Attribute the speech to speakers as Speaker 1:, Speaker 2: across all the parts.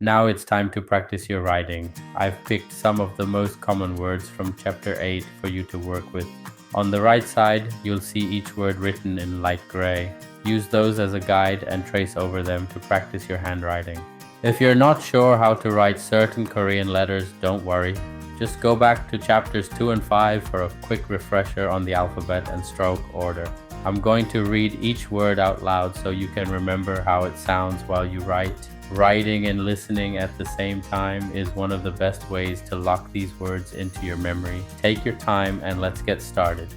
Speaker 1: Now it's time to practice your writing. I've picked some of the most common words from chapter 8 for you to work with. On the right side, you'll see each word written in light gray. Use those as a guide and trace over them to practice your handwriting. If you're not sure how to write certain Korean letters, don't worry. Just go back to chapters 2 and 5 for a quick refresher on the alphabet and stroke order. I'm going to read each word out loud so you can remember how it sounds while you write. Writing and listening at the same time is one of the best ways to lock these words into your memory. Take your time and let's get started.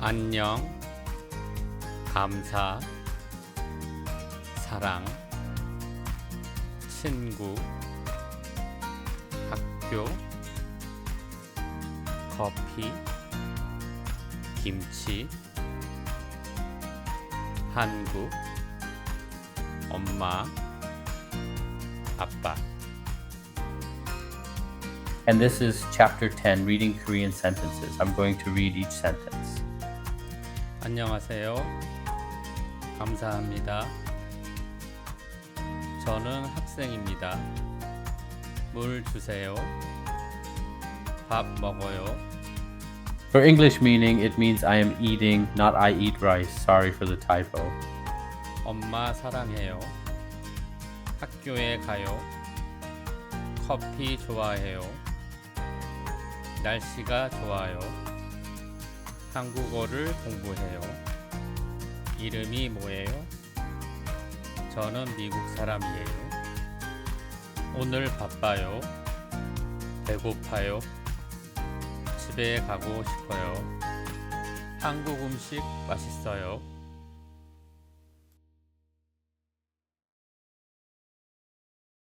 Speaker 2: 안녕, 감사, 사랑, 친구, 학교, 커피, 김치, 한국, 엄마, 아빠.
Speaker 1: And this is chapter 10, reading Korean sentences. I'm going to read each sentence.
Speaker 2: 안녕하세요. 감사합니다. 저는 학생입니다. 물 주세요. 밥 먹어요.
Speaker 1: For English meaning, it means I am eating, not I eat rice. Sorry for the typo.
Speaker 2: 엄마 사랑해요. 학교에 가요. 커피 좋아해요. 날씨가 좋아요. 한국어를 공부해요. 이름이 뭐예요? 저는 미국 사람이에요. 오늘 바빠요. 배고파요. 집에 가고 싶어요. 한국 음식 맛있어요.